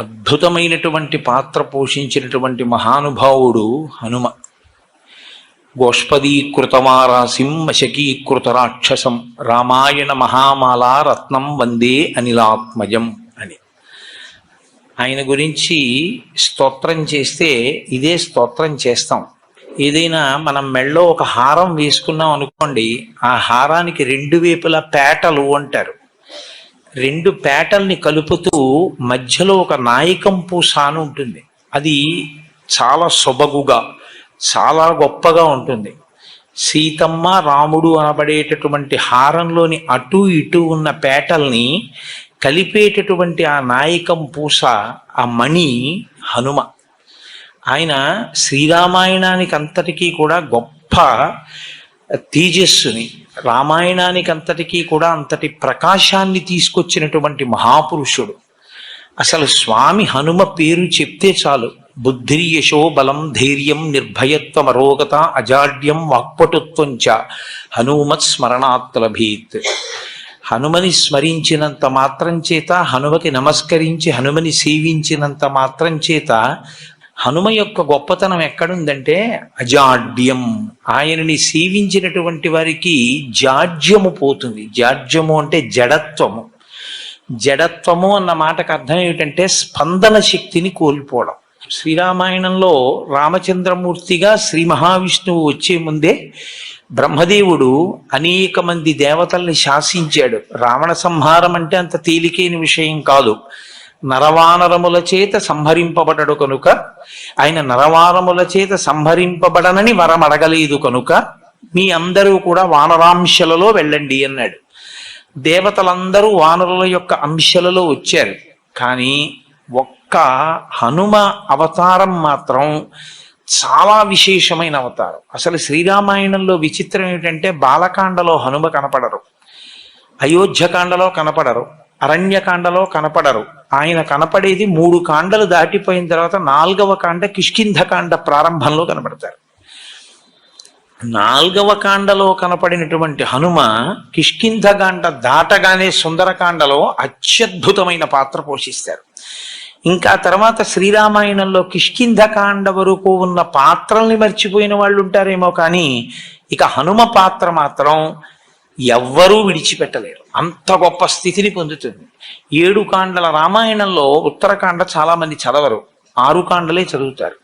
అద్భుతమైనటువంటి పాత్ర పోషించినటువంటి మహానుభావుడు హనుమ. గోష్పదీకృతమారాసిం వశకీకృత రాక్షసం రామాయణ మహామాలా రత్నం వందే అనిలాత్మజం అని ఆయన గురించి స్తోత్రం చేస్తే ఇదే స్తోత్రం చేస్తాం. ఏదైనా మనం మెళ్ళో ఒక హారం వేసుకున్నాం అనుకోండి, ఆ హారానికి రెండు వైపులా పేటలు అంటారు. రెండు పేటల్ని కలుపుతూ మధ్యలో ఒక నాయకం పూస అని ఉంటుంది. అది చాలా సొబగుగా చాలా గొప్పగా ఉంటుంది. సీతమ్మ రాముడు అనబడేటటువంటి హారంలోని అటు ఇటు ఉన్న పేటల్ని కలిపేటటువంటి ఆ నాయకం పూస, ఆ మణి హనుమ. ఆయన శ్రీరామాయణానికి అంతటికీ కూడా గొప్ప తేజస్సుని, రామాయణానికి అంతటికీ కూడా అంతటి ప్రకాశాన్ని తీసుకొచ్చినటువంటి మహాపురుషుడు. అసలు స్వామి హనుమ పేరు చెప్తే చాలు, బుద్ధిర్యశో బలం ధైర్యం నిర్భయత్వం అరోగత అజాడ్యం వాక్పటుత్వం చ హనుమత్ స్మరణాత్ లభేత్. హనుమని స్మరించినంత మాత్రం చేత, హనుమకి నమస్కరించి హనుమని సేవించినంత మాత్రం చేత హనుమ యొక్క గొప్పతనం ఎక్కడుందంటే అజాడ్యం. ఆయనని సేవించినటువంటి వారికి జాడ్యము పోతుంది. జాడ్యము అంటే జడత్వము. జడత్వము అన్న మాటకు అర్థం ఏమిటంటే స్పందన శక్తిని కోల్పోవడం. శ్రీరామాయణంలో రామచంద్రమూర్తిగా శ్రీ మహావిష్ణువు వచ్చే ముందే బ్రహ్మదేవుడు అనేక మంది దేవతల్ని శాసించాడు. రావణ సంహారం అంటే అంత తేలికైన విషయం కాదు. నరవానరముల చేత సంహరింపబడడు కనుక, ఆయన నరవానరముల చేత సంహరింపబడనని వరం అడగలేదు కనుక మీ అందరూ కూడా వానరాంశలలో వెళ్ళండి అన్నాడు. దేవతలందరూ వానరుల యొక్క అంశలలో వచ్చారు. కానీ ఒక్క హనుమ అవతారం మాత్రం చాలా విశేషమైన అవతారం. అసలు శ్రీరామాయణంలో విచిత్రం ఏమిటంటే బాలకాండలో హనుమ కనపడరు, అయోధ్యకాండలో కనపడరు, అరణ్యకాండలో కనపడరు. ఆయన కనపడేది 3 కాండలు దాటిపోయిన తర్వాత 4వ కాండ కిష్కింధకాండ ప్రారంభంలో కనపడతారు. 4వ కాండలో కనపడినటువంటి హనుమ కిష్కింధకాండ దాటగానే సుందరకాండలో అత్యద్భుతమైన పాత్ర పోషిస్తారు. ఇంకా తర్వాత శ్రీరామాయణంలో కిష్కింధకాండ వరకు ఉన్న పాత్రల్ని మర్చిపోయిన వాళ్ళు ఉంటారేమో, కానీ ఇక హనుమ పాత్ర మాత్రం ఎవ్వరూ విడిచిపెట్టలేరు. అంత గొప్ప స్థితిని పొందుతుంది. 7 కాండల రామాయణంలో ఉత్తరకాండ చాలా మంది చదవరు, 6 కాండలే చదువుతారు.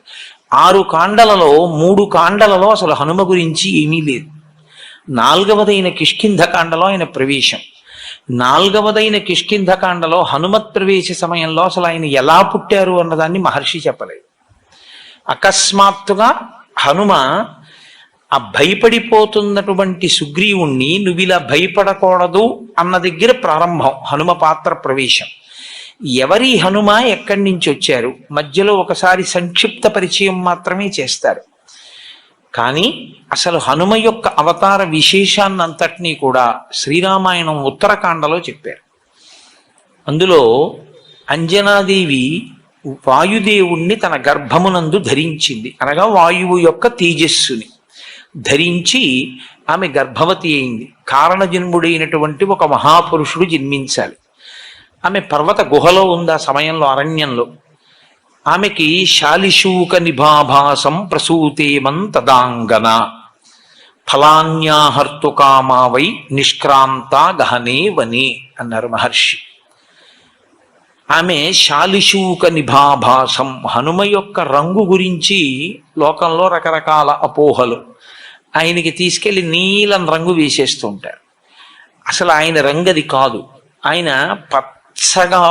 6 కాండలలో 3 కాండలలో అసలు హనుమ గురించి ఏమీ లేదు. 4వదైన కిష్కింధకాండలో ఆయన ప్రవేశం, 4వదైన కిష్కింధకాండలో హనుమత్ ప్రవేశ సమయంలో అసలు ఆయన ఎలా పుట్టారు అన్నదాన్ని మహర్షి చెప్పలేదు. అకస్మాత్తుగా హనుమ ఆ భయపడిపోతున్నటువంటి సుగ్రీవుణ్ణి నువ్వు ఇలా భయపడకూడదు అన్న దగ్గర ప్రారంభం హనుమ పాత్ర ప్రవేశం. ఎవరి హనుమ, ఎక్కడి నుంచి వచ్చారు, మధ్యలో ఒకసారి సంక్షిప్త పరిచయం మాత్రమే చేస్తారు. కానీ అసలు హనుమ యొక్క అవతార విశేషాన్నంతటినీ కూడా శ్రీరామాయణం ఉత్తరకాండలో చెప్పారు. అందులో అంజనాదేవి వాయుదేవుణ్ణి తన గర్భమునందు ధరించింది, అనగా వాయువు యొక్క తేజస్సుని ధరించి ఆమె గర్భవతి అయింది. కారణజన్ముడైనటువంటి ఒక మహాపురుషుడు జన్మించాలి. ఆమె పర్వత గుహలో ఉంది ఆ సమయంలో, అరణ్యంలో. ఆమెకి శాలిశూక నిభాభాసం ప్రసూతేమం తదాంగన ఫలాన్యాహర్తుకామావై నిష్క్రాంత గహనే వనే అన్నారు మహర్షి. ఆమె శాలిశూక నిభాభాసం, హనుమ యొక్క రంగు గురించి లోకంలో రకరకాల అపోహలు. ఆయనకి తీసుకెళ్లి నీలం రంగు వేసేస్తూ ఉంటారు. అసలు ఆయన రంగు అది కాదు. ఆయన పచ్చగా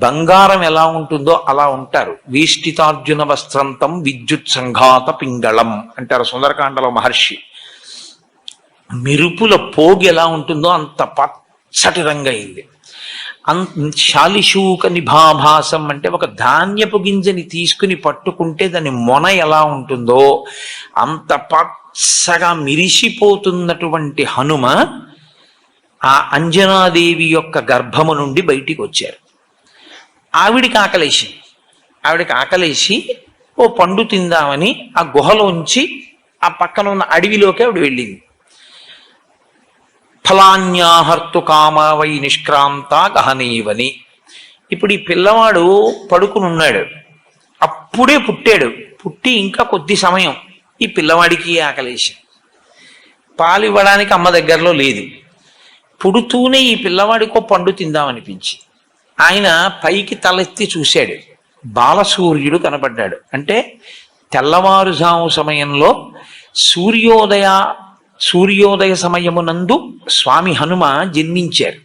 బంగారం ఎలా ఉంటుందో అలా ఉంటారు. వేష్టితార్జున వస్త్రంతం విద్యుత్ సంఘాత పింగళం అంటారు సుందరకాండలో మహర్షి. మెరుపుల పోగు ఎలా ఉంటుందో అంత పచ్చటి రంగు అయింది. శాలిశూక నిభాభాసం అంటే ఒక ధాన్యపు గింజని తీసుకుని పట్టుకుంటే దాని మొన ఎలా ఉంటుందో అంత పచ్చగా మిరిసిపోతున్నటువంటి హనుమ ఆ అంజనాదేవి యొక్క గర్భము నుండి బయటికి వచ్చారు. ఆవిడికి ఆకలేసి ఓ పండు తిందామని ఆ గుహలోంచి ఆ పక్కన ఉన్న అడవిలోకి ఆవిడ వెళ్ళింది. ఫలాన్యాహర్తు కామావై నిష్క్రాంత గహనీవని. ఇప్పుడు ఈ పిల్లవాడు పడుకుని ఉన్నాడు, అప్పుడే పుట్టాడు. పుట్టి ఇంకా కొద్ది సమయం ఈ పిల్లవాడికి ఆకలేసి పాలు ఇవ్వడానికి అమ్మ దగ్గరలో లేదు. పుడుతూనే ఈ పిల్లవాడికో పండు తిందామనిపించి ఆయన పైకి తలెత్తి చూశాడు. బాలసూర్యుడు కనపడ్డాడు. అంటే తెల్లవారుజాము సమయంలో సూర్యోదయ సమయమునందు స్వామి హనుమ జన్మించారు.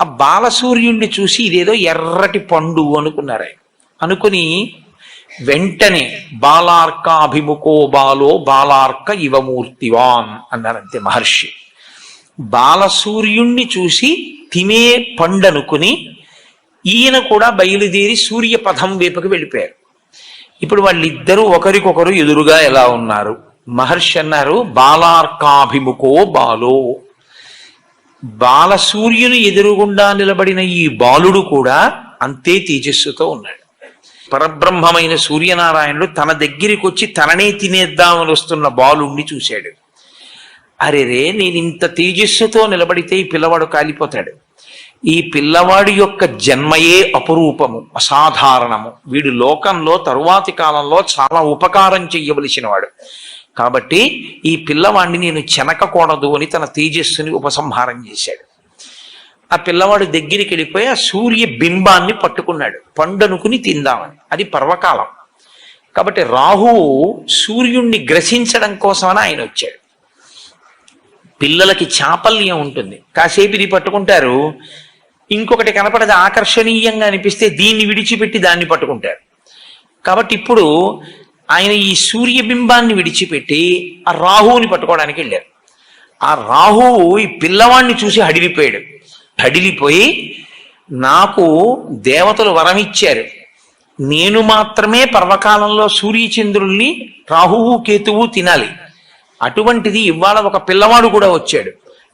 ఆ బాలసూర్యుడిని చూసి ఇదేదో ఎర్రటి పండు అనుకున్నారు. ఆయన అనుకుని వెంటనే బాలార్కాభిముఖో బాలో బాలార్క ఇవమూర్తివాన్ అన్నారంతే మహర్షి. బాలసూర్యుణ్ణి చూసి తినే పండనుకుని ఈయన కూడా బయలుదేరి సూర్యపథం వైపుకి వెళ్ళిపోయారు. ఇప్పుడు వాళ్ళిద్దరూ ఒకరికొకరు ఎదురుగా ఎలా ఉన్నారు? మహర్షి అన్నారు, బాలార్కాభిముఖో బాలో. బాలసూర్యుని ఎదురుగుండా నిలబడిన ఈ బాలుడు కూడా అంతే తేజస్సుతో ఉన్నాడు. పరబ్రహ్మమైన సూర్యనారాయణుడు తన దగ్గరికి వచ్చి తననే తినేద్దామని వస్తున్న బాలుణ్ణి చూశాడు. అరెరే, నేను ఇంత తేజస్సుతో నిలబడితే ఈ పిల్లవాడు కాలిపోతాడు. ఈ పిల్లవాడి యొక్క జన్మయే అపురూపము, అసాధారణము. వీడు లోకంలో తరువాతి కాలంలో చాలా ఉపకారం చెయ్యవలసిన వాడు. కాబట్టి ఈ పిల్లవాడిని నేను చెనకకూడదు అని తన తేజస్సుని ఉపసంహారం చేశాడు. ఆ పిల్లవాడు దగ్గరికి వెళ్ళిపోయి ఆ సూర్య బింబాన్ని పట్టుకున్నాడు, పండనుకుని తిందామని. అది పర్వకాలం కాబట్టి రాహువు సూర్యుణ్ణి గ్రసించడం కోసమని ఆయన వచ్చాడు. పిల్లలకి చాపల్యం ఉంటుంది, కాసేపు ఇది పట్టుకుంటారు, ఇంకొకటి కనపడది ఆకర్షణీయంగా అనిపిస్తే దీన్ని విడిచిపెట్టి దాన్ని పట్టుకుంటారు. కాబట్టి ఇప్పుడు ఆయన ఈ సూర్యబింబాన్ని విడిచిపెట్టి ఆ రాహువుని పట్టుకోవడానికి వెళ్ళారు. ఆ రాహువు ఈ పిల్లవాడిని చూసి హడిలిపోయాడు. హడిలిపోయి, నాకు దేవతలు వరమిచ్చారు, నేను మాత్రమే పర్వకాలంలో సూర్యచంద్రుల్ని రాహువు కేతువు తినాలి, అటువంటిది ఇవాళ ఒక పిల్లవాడు కూడా వచ్చాడు,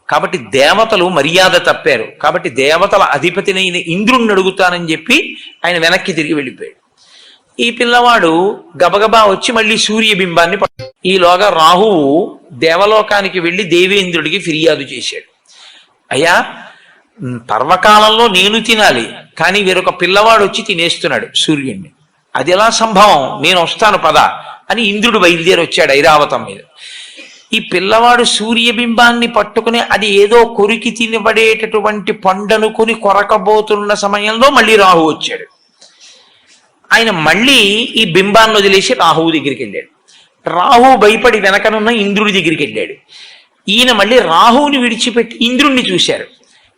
కాబట్టి దేవతలు మర్యాద తప్పారు, కాబట్టి దేవతల అధిపతినైన ఇంద్రుణ్ణి అడుగుతానని చెప్పి ఆయన వెనక్కి తిరిగి వెళ్ళిపోయాడు. ఈ పిల్లవాడు గబగబా వచ్చి మళ్ళీ సూర్యబింబాన్ని ఈలోగా రాహువు దేవలోకానికి వెళ్ళి దేవేంద్రుడికి ఫిర్యాదు చేశాడు. అయ్యా, పర్వకాలంలో నేను తినాలి, కానీ వేరొక పిల్లవాడు వచ్చి తినేస్తున్నాడు సూర్యుడిని, అది ఎలా సంభవం? నేను వస్తాను పద అని ఇంద్రుడు బయలుదేరి వచ్చాడు ఐరావతం మీద. ఈ పిల్లవాడు సూర్యబింబాన్ని పట్టుకుని అది ఏదో కొరికి తినబడేటటువంటి పండనుకుని కొరకబోతున్న సమయంలో మళ్ళీ రాహు వచ్చాడు. ఆయన మళ్ళీ ఈ బింబాన్ని వదిలేసి రాహువు దగ్గరికి వెళ్ళాడు. రాహువు భయపడి వెనకనున్న ఇంద్రుడి దగ్గరికి వెళ్ళాడు. ఈయన మళ్ళీ రాహువుని విడిచిపెట్టి ఇంద్రుణ్ణి చూశారు.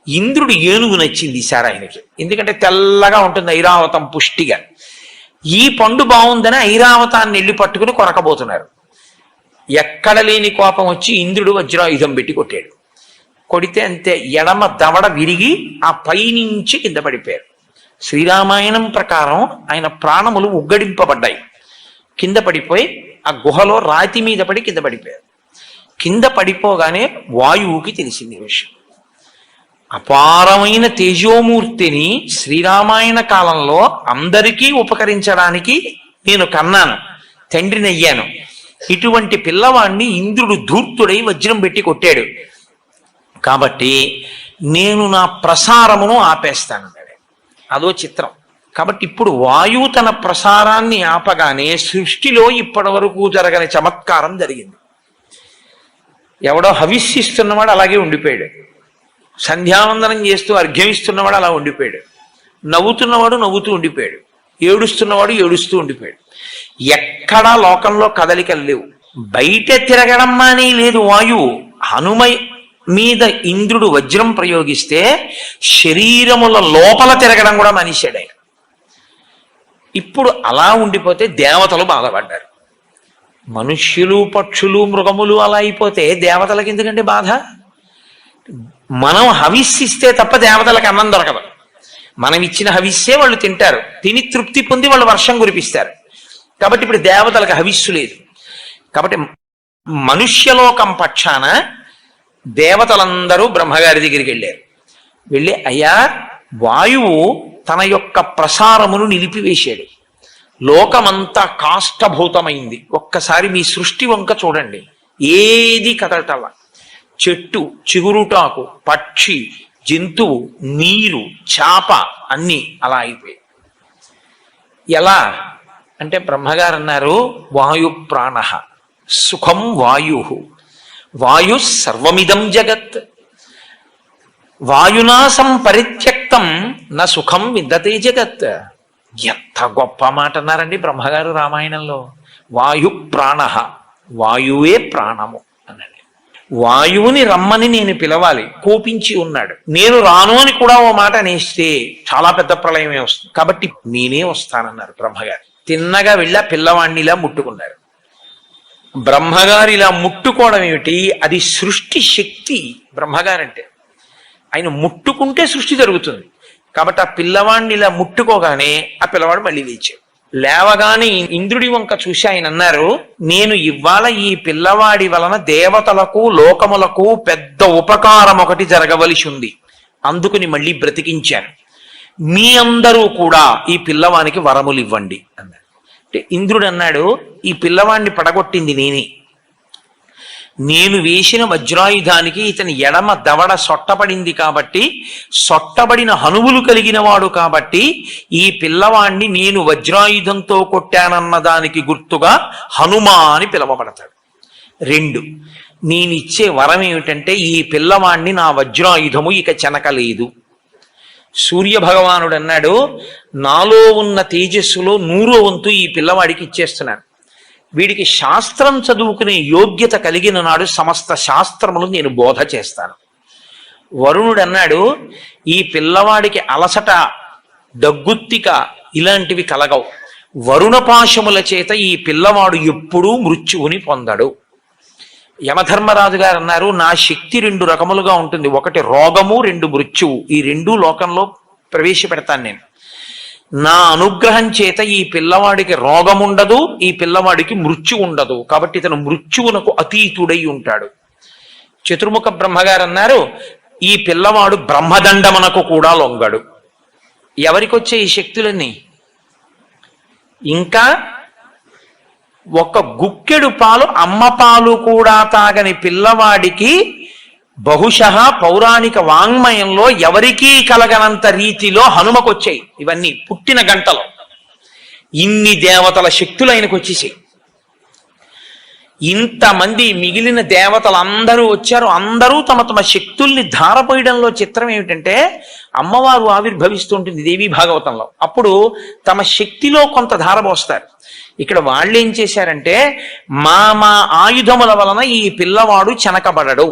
ఇంద్రుడు ఏనుగు నచ్చింది సార్ ఆయనకి, ఎందుకంటే తెల్లగా ఉంటుంది ఐరావతం పుష్టిగా. ఈ పండు బాగుందని ఐరావతాన్ని వెళ్ళి పట్టుకుని కొరకబోతున్నారు. ఎక్కడ లేని కోపం వచ్చి ఇంద్రుడు వజ్రాయుధం పెట్టి కొట్టాడు. కొడితే అంతే, ఎడమ దవడ విరిగి ఆ పైనుంచి కింద పడిపోయారు. శ్రీరామాయణం ప్రకారం ఆయన ప్రాణములు ఉగ్గడింపబడ్డాయి. కింద పడిపోయి ఆ గుహలో రాతి మీద పడి కింద పడిపోయారు. కింద పడిపోగానే వాయువుకి తెలిసింది విషయం. అపారమైన తేజోమూర్తిని శ్రీరామాయణ కాలంలో అందరికీ ఉపకరించడానికి నేను కన్నాను, తండ్రిని అయ్యాను. ఇటువంటి పిల్లవాడిని ఇంద్రుడు ధూర్తుడై వజ్రం పెట్టి కొట్టాడు, కాబట్టి నేను నా ప్రసారమును ఆపేస్తాను. అదో చిత్రం. కాబట్టి ఇప్పుడు వాయువు తన ప్రసారాన్ని ఆపగానే సృష్టిలో ఇప్పటి వరకు జరగని చమత్కారం జరిగింది. ఎవడో హవిస్సిస్తున్నవాడు అలాగే ఉండిపోయాడు, సంధ్యావందనం చేస్తూ అర్ఘ్యమిస్తున్నవాడు అలా ఉండిపోయాడు, నవ్వుతున్నవాడు నవ్వుతూ ఉండిపోయాడు, ఏడుస్తున్నవాడు ఏడుస్తూ ఉండిపోయాడు. ఎక్కడా లోకంలో కదలికలు లేవు. బయట తిరగడం మానే లేదు వాయువు. హనుమ మీద ఇంద్రుడు వజ్రం ప్రయోగిస్తే శరీరముల లోపల తిరగడం కూడా మానేశాడు ఆయన. ఇప్పుడు అలా ఉండిపోతే దేవతలు బాధపడ్డారు. మనుష్యులు పక్షులు మృగములు అలా అయిపోతే దేవతలకు ఎందుకంటే బాధ? మనం హవిస్సిస్తే తప్ప దేవతలకు అన్నం దొరకదు. మనం ఇచ్చిన హవిస్సే వాళ్ళు తింటారు, తిని తృప్తి పొంది వాళ్ళు వర్షం కురిపిస్తారు. కాబట్టి ఇప్పుడు దేవతలకు హవిస్సు లేదు. కాబట్టి మనుష్యలోకం పక్షాన దేవతలందరూ బ్రహ్మగారి దగ్గరికి వెళ్ళారు. వెళ్ళి, అయ్యా, వాయువు తన యొక్క ప్రసారమును నిలిపివేశాడు, లోకమంతా కాష్టభూతమైంది. ఒక్కసారి మీ సృష్టి వంక చూడండి, ఏది కదలటల్లా. చెట్టు, చిగురుటాకు, పక్షి, జంతువు, నీరు, చాప అన్నీ అలా అయిపోయాయి. ఎలా అంటే బ్రహ్మగారు అన్నారు, వాయు ప్రాణ సుఖం వాయు, వాయు సర్వమిదం జగత్, వాయునాసం పరిత్యక్తం నా సుఖం విద్దతే జగత్. ఎంత గొప్ప మాట అన్నారండి బ్రహ్మగారు రామాయణంలో. వాయు ప్రాణ, వాయువే ప్రాణము అన్నాడు. వాయువుని రమ్మని నేను పిలవాలి, కోపించి ఉన్నాడు. నేను రాను అని కూడా ఓ మాట అనేస్తే చాలా పెద్ద ప్రళయమే వస్తుంది. కాబట్టి నేనే వస్తానన్నారు బ్రహ్మగారు. తిన్నగా వెళ్ళి ఆ పిల్లవాడిని ఇలా ముట్టుకున్నారు. బ్రహ్మగారు ఇలా ముట్టుకోవడం ఏమిటి? అది సృష్టి శక్తి. బ్రహ్మగారంటే ఆయన ముట్టుకుంటే సృష్టి జరుగుతుంది. కాబట్టి ఆ పిల్లవాడిని ఇలా ముట్టుకోగానే ఆ పిల్లవాడు మళ్ళీ లేచాడు. లేవగానే ఇంద్రుడి వంక చూసి ఆయన అన్నారు, నేను ఇవాళ ఈ పిల్లవాడి వలన దేవతలకు లోకములకు పెద్ద ఉపకారం ఒకటి జరగవలసి ఉంది, అందుకుని మళ్ళీ బ్రతికించాను. మీ అందరూ కూడా ఈ పిల్లవానికి వరములు ఇవ్వండి అన్నాడు. అంటే ఇంద్రుడు అన్నాడు, ఈ పిల్లవాడిని పడగొట్టింది నేనే. నేను వేసిన వజ్రాయుధానికి ఇతని ఎడమ దవడ సొట్టబడింది కాబట్టి, సొట్టబడిన హనువులు కలిగిన వాడు కాబట్టి ఈ పిల్లవాణ్ణి నేను వజ్రాయుధంతో కొట్టానన్న దానికి గుర్తుగా హనుమా అని పిలవబడతాడు. 2, నేనిచ్చే వరం ఏమిటంటే ఈ పిల్లవాణ్ణి నా వజ్రాయుధము ఇక చెనకలేదు. సూర్య భగవానుడు అన్నాడు, నాలో ఉన్న తేజస్సులో 100వ వంతు ఈ పిల్లవాడికి ఇచ్చేస్తున్నాను. వీడికి శాస్త్రం చదువుకునే యోగ్యత కలిగిన నాడు సమస్త శాస్త్రములు నేను బోధ చేస్తాను. వరుణుడు అన్నాడు, ఈ పిల్లవాడికి అలసట, దగ్గుత్తిక ఇలాంటివి కలగవు. వరుణపాశముల చేత ఈ పిల్లవాడు ఎప్పుడూ మృత్యువుని పొందడు. యమధర్మరాజు గారు అన్నారు, నా శక్తి 2 రకములుగా ఉంటుంది, 1 రోగము, 2 మృత్యువు. ఈ 2 లోకంలో ప్రవేశపెడతాను నేను. నా అనుగ్రహం చేత ఈ పిల్లవాడికి రోగం ఉండదు, ఈ పిల్లవాడికి మృత్యు ఉండదు. కాబట్టి ఇతను మృత్యువునకు అతీతుడై ఉంటాడు. చతుర్ముఖ బ్రహ్మగారు అన్నారు, ఈ పిల్లవాడు బ్రహ్మదండమునకు కూడా లొంగడు. ఎవరికి వచ్చే ఈ శక్తులన్నీ? ఇంకా 1 గుక్కెడు పాలు, అమ్మ పాలు కూడా తాగని పిల్లవాడికి బహుశః పౌరాణిక వాంగ్మయంలో ఎవరికీ కలగనంత రీతిలో హనుమకొచ్చాయి. ఇవన్నీ పుట్టిన గంటలో ఇన్ని దేవతల శక్తులు ఆయనకు వచ్చేసాయి. ఇంతమంది మిగిలిన దేవతలందరూ వచ్చారు. అందరూ తమ తమ శక్తుల్ని ధారపోయడంలో చిత్రం ఏమిటంటే, అమ్మవారు ఆవిర్భవిస్తుంటుంది దేవీ భాగవతంలో. అప్పుడు తమ శక్తిలో కొంత ధారపోస్తారు. ఇక్కడ వాళ్ళు ఏం చేశారంటే, మా ఆయుధముల వలన ఈ పిల్లవాడు చెనకబడడు.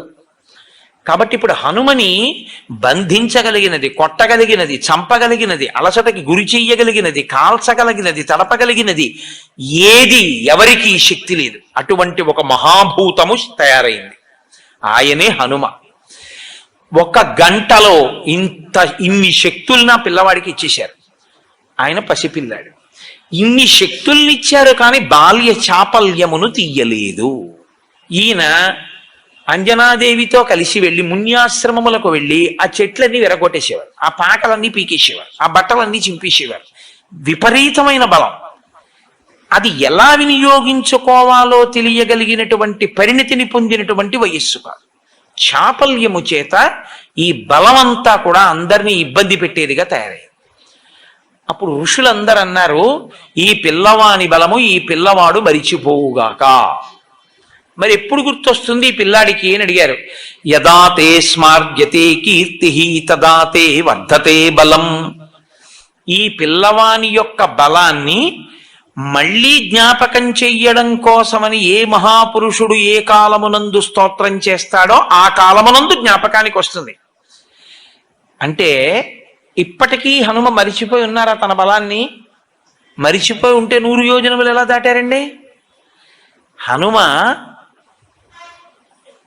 కాబట్టి ఇప్పుడు హనుమని బంధించగలిగినది, కొట్టగలిగినది, చంపగలిగినది, అలసటకి గురి చెయ్యగలిగినది, కాల్చగలిగినది, తడపగలిగినది ఏది ఎవరికి శక్తి లేదు. అటువంటి ఒక మహాభూతము తయారైంది, ఆయనే హనుమ. 1 గంటలో ఇన్ని శక్తుల్ని ఆ పిల్లవాడికి ఇచ్చేశారు. ఆయన పసిపిల్లాడు. ఇన్ని శక్తుల్ని ఇచ్చారు కానీ బాల్య చాపల్యమును తీయలేదు. ఈయన అంజనాదేవితో కలిసి వెళ్ళి మున్యాశ్రమములకు వెళ్ళి ఆ చెట్లన్నీ విరగొట్టేసేవారు, ఆ పాకలన్నీ పీకేసేవారు, ఆ బట్టలన్నీ చింపేసేవారు. విపరీతమైన బలం. అది ఎలా వినియోగించుకోవాలో తెలియగలిగినటువంటి పరిణితిని పొందినటువంటి వయస్సు కాదు. చాపల్యము చేత ఈ బలమంతా కూడా అందరినీ ఇబ్బంది పెట్టేదిగా తయారైంది. అప్పుడు ఋషులందరూ అన్నారు, ఈ పిల్లవాని బలము ఈ పిల్లవాడు మరిచిపోవుగాక. మరి ఎప్పుడు గుర్తొస్తుంది ఈ పిల్లాడికి అని అడిగారు. యదా తే స్మార్యతే కీర్తి తదా తే వర్ధతే బలం. ఈ పిల్లవాని యొక్క బలాన్ని మళ్ళీ జ్ఞాపకం చెయ్యడం కోసమని ఏ మహాపురుషుడు ఏ కాలమునందు స్తోత్రం చేస్తాడో ఆ కాలమునందు జ్ఞాపకానికి వస్తుంది. అంటే ఇప్పటికీ హనుమ మరిచిపోయి ఉన్నారా తన బలాన్ని? మరిచిపోయి ఉంటే 100 యోజనములు ఎలా దాటారండి? హనుమ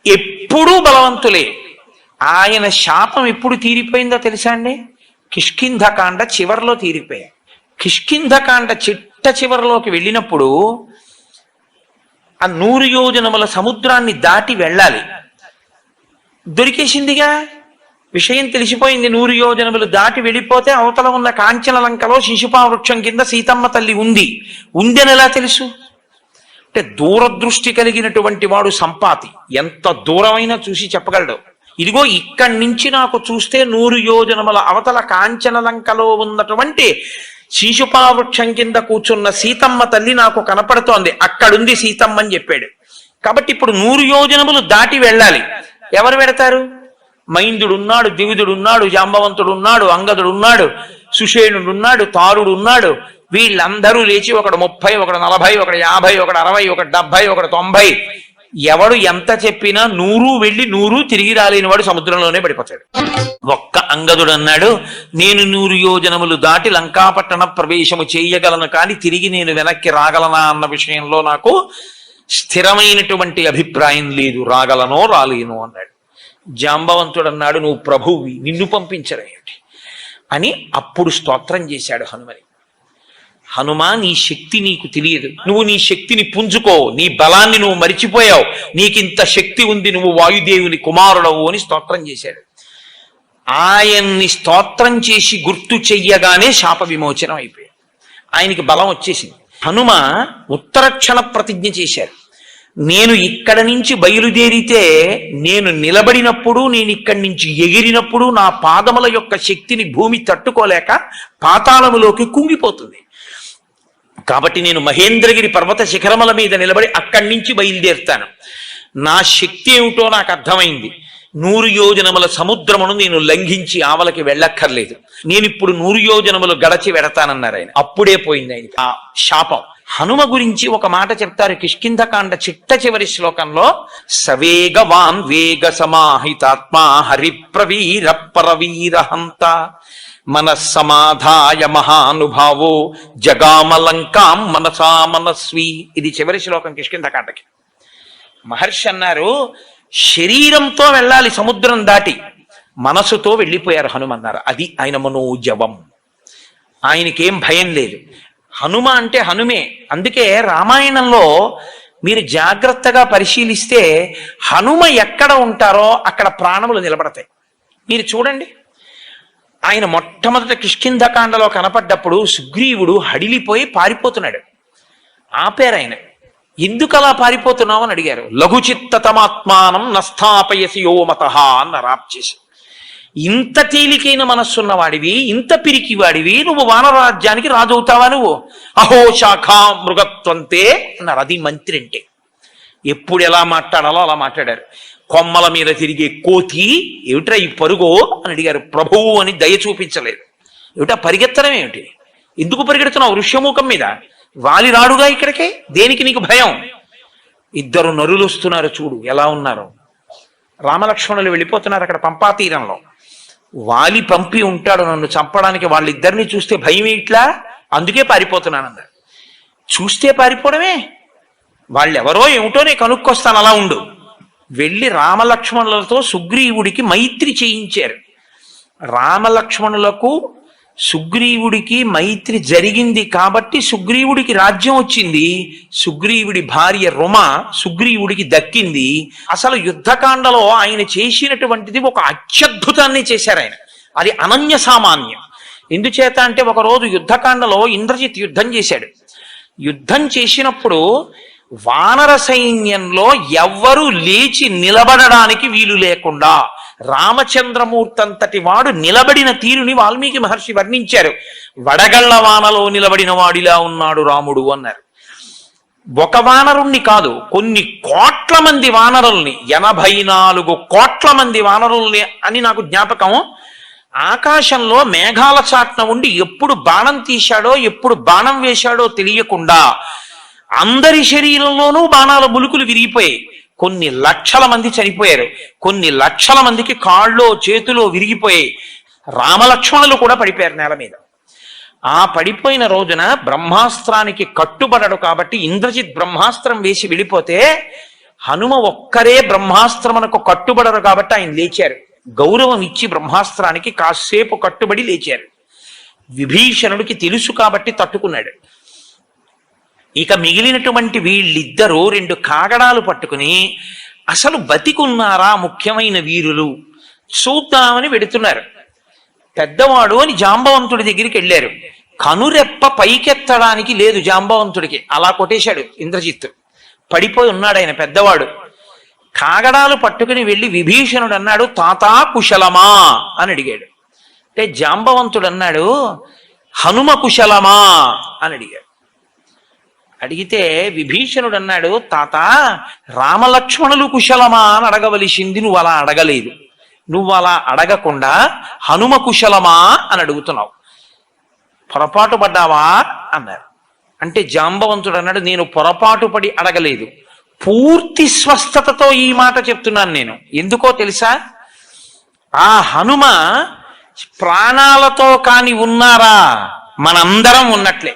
ఎప్పుడూ బలవంతులే. ఆయన శాపం ఎప్పుడు తీరిపోయిందో తెలుసా అండి? కిష్కింధకాండ చివరిలో తీరిపోయాయి. కిష్కింధకాండ చిట్ట చివరిలోకి వెళ్ళినప్పుడు ఆ 100 యోజనముల సముద్రాన్ని దాటి వెళ్ళాలి. దొరికేసిందిగా, విషయం తెలిసిపోయింది. 100 యోజనములు దాటి వెళ్ళిపోతే అవతల ఉన్న కాంచన లంకలో శిశుపా వృక్షం కింద సీతమ్మ తల్లి ఉందని ఎలా తెలుసు? అంటే దూరదృష్టి కలిగినటువంటి వాడు సంపాతి ఎంత దూరమైనా చూసి చెప్పగలడు. ఇదిగో ఇక్కడి నుంచి నాకు చూస్తే 100 యోజనముల అవతల కాంచనలంకలో ఉన్నటువంటి శీశుపావృక్షం కింద కూర్చున్న సీతమ్మ తల్లి నాకు కనపడుతోంది, అక్కడుంది సీతమ్మ అని చెప్పాడు. కాబట్టి ఇప్పుడు 100 యోజనములు దాటి వెళ్ళాలి. ఎవరు వెడతారు? మైందుడున్నాడు, దివిదుడున్నాడు, జాంబవంతుడున్నాడు, అంగదుడున్నాడు, సుషేణుడున్నాడు, తారుడున్నాడు. వీళ్ళందరూ లేచి ఒకడు 30, ఒకడు 40, ఒకడు 50, ఒకడు 60, ఒకడు 70, ఒకడు 90. ఎవడు ఎంత చెప్పినా 100 వెళ్ళి 100 తిరిగి రాలేని వాడు సముద్రంలోనే పడిపోతాడు. ఒక్క అంగదుడు అన్నాడు, నేను 100 యోజనములు దాటి లంకాపట్టణ ప్రవేశము చేయగలను, కానీ తిరిగి నేను వెనక్కి రాగలనా అన్న విషయంలో నాకు స్థిరమైనటువంటి అభిప్రాయం లేదు, రాగలనో రాలేనో అన్నాడు. జాంబవంతుడు అన్నాడు, నువ్వు ప్రభువి, నిన్ను పంపించరేమిటి అని అప్పుడు స్తోత్రం చేశాడు హనుమని. హనుమా, నీ శక్తి నీకు తెలియదు, నువ్వు నీ శక్తిని పుంజుకో, నీ బలాన్ని నువ్వు మరిచిపోయావు, నీకింత శక్తి ఉంది, నువ్వు వాయుదేవుని కుమారుడవు అని స్తోత్రం చేశాడు. ఆయన్ని స్తోత్రం చేసి గుర్తు చెయ్యగానే శాప విమోచనం అయిపోయాడు, ఆయనకి బలం వచ్చేసింది. హనుమ ఉత్తరక్షణ ప్రతిజ్ఞ చేశారు, నేను ఇక్కడి నుంచి బయలుదేరితే, నేను నిలబడినప్పుడు, నేను ఇక్కడి నుంచి ఎగిరినప్పుడు నా పాదముల యొక్క శక్తిని భూమి తట్టుకోలేక పాతాళములోకి కుంగిపోతుంది. కాబట్టి నేను మహేంద్రగిరి పర్వత శిఖరముల మీద నిలబడి అక్కడి నుంచి బయలుదేరుతాను. నా శక్తి ఏమిటో నాకు అర్థమైంది. 100 యోజనముల సముద్రమును నేను లంఘించి ఆవలకి వెళ్ళక్కర్లేదు, నేను ఇప్పుడు 100 యోజనములు గడచి వెడతానన్నారు ఆయన. అప్పుడే పోయింది ఆయనకి ఆ శాపం. హనుమ గురించి ఒక మాట చెప్తారు కిష్కింధకాండ చిట్ట చివరి శ్లోకంలో, సవేగవాన్ వేగ సమాహితాత్మా హరిప్రవీర పరవీరహంత మనస్సమాధాయ మహానుభావో జగామలంకాం మనసా మనస్వి. ఇది చివరి శ్లోకం కిష్కింధకాండకి. మహర్షి అన్నారు, శరీరంతో వెళ్ళాలి సముద్రం దాటి, మనసుతో వెళ్ళిపోయారు హనుమన్నారు. అది ఆయన మనోజవం, ఆయనకేం భయం లేదు. హనుమ అంటే హనుమే. అందుకే రామాయణంలో మీరు జాగ్రత్తగా పరిశీలిస్తే హనుమ ఎక్కడ ఉంటారో అక్కడ ప్రాణములు నిలబడతాయి. మీరు చూడండి, ఆయన మొట్టమొదట కిష్కింధకాండలో కనపడ్డప్పుడు సుగ్రీవుడు హడిలిపోయి పారిపోతున్నాడు. ఆపారు ఆయన. ఎందుకు అలా పారిపోతున్నావు అని అడిగారు. లఘుచిత్తతమాత్మానం నస్థాపయసి యోమతః అన్నారు ఆప్ చేసి. ఇంత తేలికైన మనస్సున్న వాడివి, ఇంత పిరికి వాడివి, నువ్వు వానరాజ్యానికి రాజవుతావా నువ్వు? అహో శాఖా మృగత్వంతే అన్నారు. అది మంత్రి అంటే. ఎప్పుడు ఎలా మాట్లాడాలో అలా మాట్లాడారు. కొమ్మల మీద తిరిగే కోతి ఏమిట్రా ఈ పరుగో అని అడిగారు. ప్రభువు అని దయ చూపించలేదు. ఏమిటా పరిగెత్తడం ఏమిటి? ఎందుకు పరిగెడుతున్నావు ఋష్యమూకం మీద? వాలి రాడుగా ఇక్కడికే, దేనికి నీకు భయం? 2 నరులు వస్తున్నారు, చూడు ఎలా ఉన్నారు. రామలక్ష్మణులు వెళ్ళిపోతున్నారు అక్కడ పంపా తీరంలో. వాలి పంపి ఉంటాడు నన్ను చంపడానికి, వాళ్ళిద్దరిని చూస్తే భయం ఇట్లా, అందుకే పారిపోతున్నానన్నారు. చూస్తే పారిపోవడమే, వాళ్ళెవరో ఏమిటో నేను కనుక్కొస్తాను, అలా ఉండు. వెళ్ళి రామలక్ష్మణులతో సుగ్రీవుడికి మైత్రి చేయించారు. రామలక్ష్మణులకు సుగ్రీవుడికి మైత్రి జరిగింది కాబట్టి సుగ్రీవుడికి రాజ్యం వచ్చింది. సుగ్రీవుడి భార్య రుమ సుగ్రీవుడికి దక్కింది. అసలు యుద్ధకాండలో ఆయన చేసినటువంటిది ఒక అత్యద్భుతాన్ని చేశారు ఆయన. అది అనన్య సామాన్యం. ఎందుచేత అంటే ఒకరోజు యుద్ధకాండలో ఇంద్రజిత్ యుద్ధం చేశాడు. యుద్ధం చేసినప్పుడు వానర సైన్యంలో ఎవ్వరూ లేచి నిలబడడానికి వీలు లేకుండా రామచంద్రమూర్తి అంతటి వాడు నిలబడిన తీరుని వాల్మీకి మహర్షి వర్ణించారు. వడగళ్ల వానలో నిలబడిన వాడిలా ఉన్నాడు రాముడు అన్నారు. ఒక వానరుణ్ణి కాదు, కొన్ని కోట్ల మంది వానరుల్ని, 84 కోట్ల మంది వానరుల్ని అని నాకు జ్ఞాపకం. ఆకాశంలో మేఘాల చాట్న ఉండి ఎప్పుడు బాణం తీశాడో, ఎప్పుడు బాణం వేశాడో తెలియకుండా అందరి శరీరంలోనూ బాణాల ములుకులు విరిగిపోయాయి. కొన్ని లక్షల మంది చనిపోయారు. కొన్ని లక్షల మందికి కాళ్ళో చేతిలో విరిగిపోయాయి. రామలక్ష్మణులు కూడా పడిపోయారు నేల మీద. ఆ పడిపోయిన రోజున బ్రహ్మాస్త్రానికి కట్టుబడడు కాబట్టి ఇంద్రజిత్ బ్రహ్మాస్త్రం వేసి వెళ్ళిపోతే హనుమ ఒక్కరే బ్రహ్మాస్త్రమునకు కట్టుబడరు కాబట్టి ఆయన లేచారు. గౌరవం ఇచ్చి బ్రహ్మాస్త్రానికి కాసేపు కట్టుబడి లేచారు. విభీషణుడికి తెలుసు కాబట్టి తట్టుకున్నాడు. ఇక మిగిలినటువంటి వీళ్ళిద్దరూ 2 కాగడాలు పట్టుకుని అసలు బతికున్నారా ముఖ్యమైన వీరులు చూద్దామని వెడుతున్నారు. పెద్దవాడు అని జాంబవంతుడి దగ్గరికి వెళ్ళారు. కనురెప్ప పైకెత్తడానికి లేదు జాంబవంతుడికి, అలా కొట్టేశాడు ఇంద్రజిత్తు. పడిపోయి ఉన్నాడు ఆయన పెద్దవాడు. కాగడాలు పట్టుకుని వెళ్ళి విభీషణుడు అన్నాడు, తాతా కుశలమా అని అడిగాడు. అంటే జాంబవంతుడు అన్నాడు, హనుమ కుశలమా అని అడిగాడు. అడిగితే విభీషణుడు అన్నాడు, తాత రామలక్ష్మణులు కుశలమా అని అడగవలసింది, నువ్వు అలా అడగలేదు. నువ్వు అలా అడగకుండా హనుమ కుశలమా అని అడుగుతున్నావు, పొరపాటు పడ్డావా అన్నారు. అంటే జాంబవంతుడు అన్నాడు, నేను పొరపాటు పడి అడగలేదు, పూర్తి స్వస్థతతో ఈ మాట చెప్తున్నాను నేను. ఎందుకో తెలుసా? ఆ హనుమ ప్రాణాలతో కాని ఉన్నారా, మనందరం ఉన్నట్లే.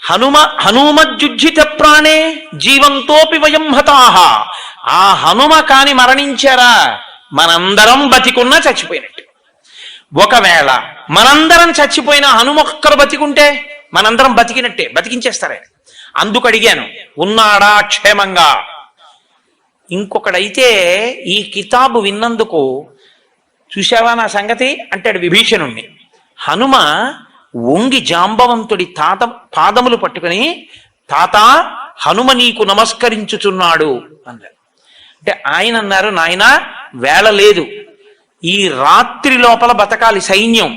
హనుమజ్జుజ్జిత ప్రాణే జీవంతోపి వయం హతాహ. ఆ హనుమ కాని మరణించారా, మనందరం బతికున్నా చచ్చిపోయినట్టు. ఒకవేళ మనందరం చచ్చిపోయిన హనుమ ఒక్కరు బతికుంటే మనందరం బతికినట్టే, బతికించేస్తారే. అందుకు అడిగాను, ఉన్నాడా క్షేమంగా. ఇంకొకడైతే ఈ కితాబు విన్నందుకు, చూశావా నా సంగతి అంటాడు విభీషణుణ్ణి. హనుమ వంగి జాంబవంతుడి పాదములు పట్టుకుని, తాత హనుమ నీకు నమస్కరించుచున్నాడు అన్నారు. అంటే ఆయన అన్నారు, నాయన వేళ లేదు, ఈ రాత్రి లోపల బతకాలి సైన్యం.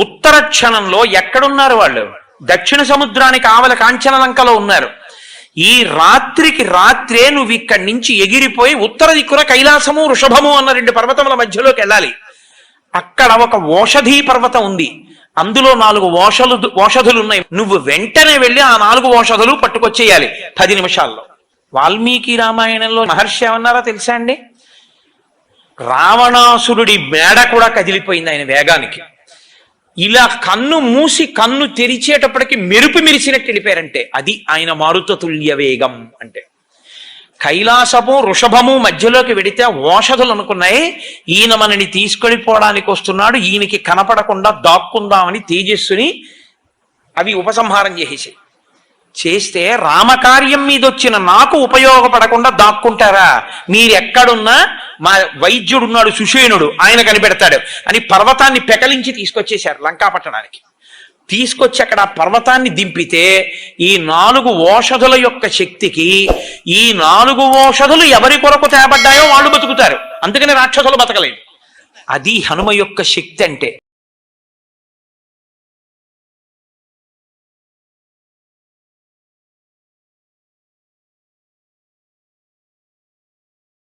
ఉత్తర క్షణంలో ఎక్కడున్నారు వాళ్ళు? దక్షిణ సముద్రానికి ఆవల కాంచనలంకలో ఉన్నారు. ఈ రాత్రికి రాత్రే నువ్వు ఇక్కడి నుంచి ఎగిరిపోయి ఉత్తర దిక్కున కైలాసము వృషభము అన్న 2 పర్వతముల మధ్యలోకి వెళ్ళాలి. అక్కడ ఒక ఓషధీ పర్వతం ఉంది, అందులో 4 ఓషధులు ఉన్నాయి. నువ్వు వెంటనే వెళ్ళి ఆ 4 ఓషధులు పట్టుకొచ్చేయాలి 10 నిమిషాల్లో. వాల్మీకి రామాయణంలో మహర్షి ఏమన్నారో తెలుసా అండి? రావణాసురుడి మేడ కూడా కదిలిపోయింది ఆయన వేగానికి. ఇలా కన్ను మూసి కన్ను తెరిచేటప్పటికి మెరుపు మెరిసినట్టు వెళ్ళిపోయారంటే అది ఆయన మారుతతుల్య వేగం. అంటే కైలాసము వృషభము మధ్యలోకి వెడితే ఓషధులు అనుకున్నాయి, ఈయన మనని తీసుకెళ్ళిపోవడానికి వస్తున్నాడు, ఈయనకి కనపడకుండా దాక్కుందామని తేజస్సుని అవి ఉపసంహారం చేస్తే రామకార్యం మీద వచ్చిన నాకు ఉపయోగపడకుండా దాక్కుంటారా? మీరెక్కడున్నా మా వైద్యుడున్నాడు సుషేణుడు, ఆయన కనిపెడతాడు అని పర్వతాన్ని పెకలించి తీసుకొచ్చేశారు లంకాపట్టణానికి. తీసుకొచ్చి అక్కడ ఆ పర్వతాన్ని దింపితే ఈ 4 ఓషధుల యొక్క శక్తికి ఈ 4 ఓషధులు ఎవరి కొరకు తేబడ్డాయో వాళ్ళు బతుకుతారు, అందుకని రాక్షసులు బతకలేదు. అది హనుమ యొక్క శక్తి అంటే.